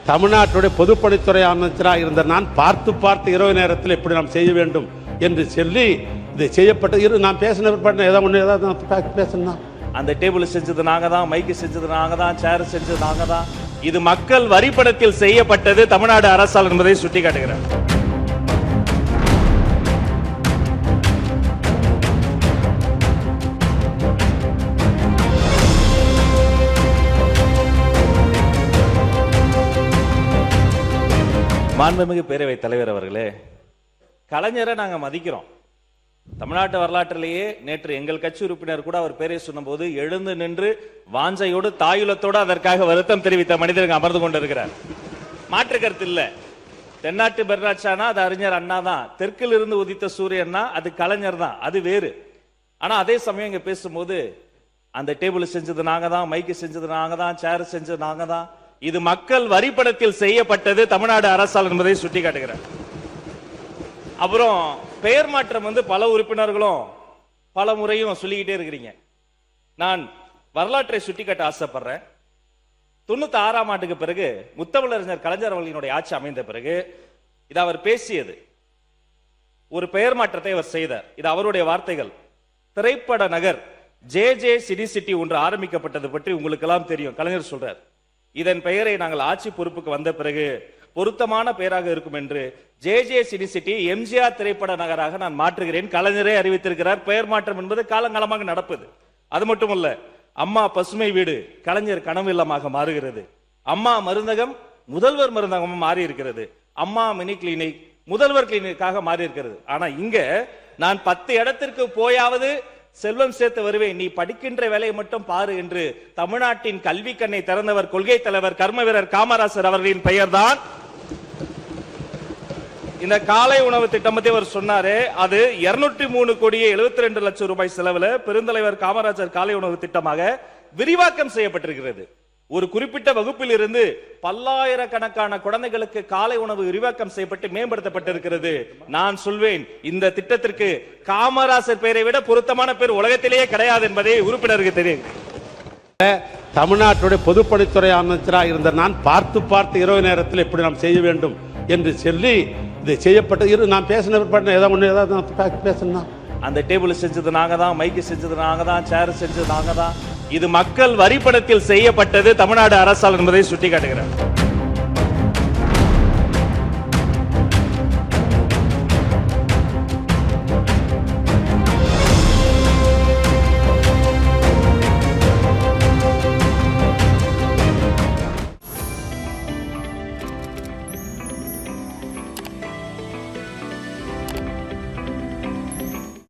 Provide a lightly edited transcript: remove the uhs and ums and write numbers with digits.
தமிழ்நாட்டுடைய பொதுப்பணித்துறை அமைச்சராக இருந்த நான் பார்த்து இரவு நேரத்தில் எப்படி நாம் செய்ய வேண்டும் என்று சொல்லி இது செய்யப்பட்டது. நான் பேசின ஏதாவது பேசணும். அந்த டேபிள் செஞ்சது நாங்க தான், மைக்கு செஞ்சது நாங்க தான், சேர் செஞ்சது நாங்க தான். இது மக்கள் வரிப்பணத்தில் செய்யப்பட்டது தமிழ்நாடு அரசால் என்பதை சுட்டிக்காட்டுகிறேன். மாண்புமிகு பேரவைத் தலைவர் அவர்களே, கலைஞரை நாங்க மதிக்கிறோம். தமிழ்நாட்டு வரலாற்றிலேயே நேற்று எங்கள் கட்சி உறுப்பினர் கூட அவர் பேரை சொன்னபோது எழுந்து நின்று வாஞ்சையோடு தாயுலத்தோடு அதற்காக வருத்தம் தெரிவித்த மனிதர்கள் அமர்ந்து கொண்டிருக்கிறார். மாற்று கருத்து இல்ல. தென்னாட்டு பெர்னாட்சானா அது அறிஞர் அண்ணா தான், தெற்கில் இருந்து உதித்த சூரியன்னா அது கலைஞர் தான், அது வேறு. ஆனா அதே சமயம் இங்க பேசும்போது அந்த டேபிள் செஞ்சது நாங்க தான், மைக்கு செஞ்சது நாங்க தான், சேர் செஞ்சது நாங்க தான், இது மக்கள் வரிப்பணத்தில் செய்யப்பட்டது தமிழ்நாடு அரசால் என்பதை சுட்டிக்காட்டுகிறார். அப்புறம் பெயர் மாற்றம் பல உறுப்பினர்களும் பல முறையும் சொல்லிக்கிட்டே இருக்கிறீங்க. நான் வரலாற்றை சுட்டிக்காட்ட ஆசைப்படுறேன். 96ஆம் ஆண்டுக்கு பிறகு முத்தமிழறிஞர் கலைஞர் அவர்களினுடைய ஆட்சி அமைந்த பிறகு இது அவர் பேசியது. ஒரு பெயர் மாற்றத்தை அவர் செய்தார். இது அவருடைய வார்த்தைகள். திரைப்பட நகர் JJ சிட்டி ஒன்று ஆரம்பிக்கப்பட்டது பற்றி உங்களுக்கு எல்லாம் தெரியும். கலைஞர் சொல்றார், இதன் பெயரை நாங்கள் ஆட்சி பொறுப்புக்கு வந்த பிறகு பொருத்தமான பெயராக இருக்கும் என்று JJ சிட்டி எம்ஜிஆர் திரைப்பட நகராக நான் மாற்றுகிறேன். கலைஞரே அறிவித்திருக்கிறார். பெயர் மாற்றம் என்பது காலங்காலமாக நடப்பது. அது மட்டுமல்ல, அம்மா பசுமை வீடு கலைஞர் கனவு இல்லமாக மாறுகிறது. அம்மா மருந்தகம் முதல்வர் மருந்தகமும் மாறி இருக்கிறது. அம்மா மினி கிளினிக் முதல்வர் கிளினிக்காக மாறி இருக்கிறது. ஆனா இங்க நான் 10 இடத்திற்கு போயாவது செல்வம் சேர்த்து வருவேன், நீ படிக்கின்ற வேலையை மட்டும் பாரு என்று தமிழ்நாட்டின் கல்வி கண்ணை திறந்தவர் கொள்கை தலைவர் கர்ம வீரர் காமராசர் அவர்களின் பெயர் தான். இந்த காலை உணவு திட்டம் பத்தி அவர் சொன்னாரு. அது 203 கோடியே 72 லட்சம் ரூபாய் செலவுல பெருந்தலைவர் காமராஜர் காலை உணவு திட்டமாக விரிவாக்கம் செய்யப்பட்டிருக்கிறது. ஒரு குறிப்பிட்ட வகுப்பில் இருந்து பல்லாயிரக்கணக்கான குழந்தைகளுக்கு காலை உணவு விரிவாக்கம் செய்யப்பட்டு மேம்படுத்தப்பட்டிருக்கிறது. நான் சொல்வேன், இந்த திட்டத்திற்கு காமராசர் பெயரை விட பொருத்தமான பேர் உலகத்திலேயே கிடையாது என்பதை உறுப்பினருக்கு தெரியும். தமிழ்நாட்டுடைய பொதுப்பணித்துறை அமைச்சராக இருந்த நான் பார்த்து இரவு நேரத்தில் எப்படி நாம் செய்ய வேண்டும் என்று சொல்லி இது செய்யப்பட்டது. நான் பேசின ஏதாவது பேசணும். அந்த டேபிள் செஞ்சது நாங்க தான், மைக்கு செஞ்சது நாங்க தான், சேர் செஞ்சது நாங்க தான். இது மக்கள் வரிப்பணத்தில் செய்யப்பட்டது தமிழ்நாடு அரசால் என்பதை சுட்டிக்காட்டுகிறேன்.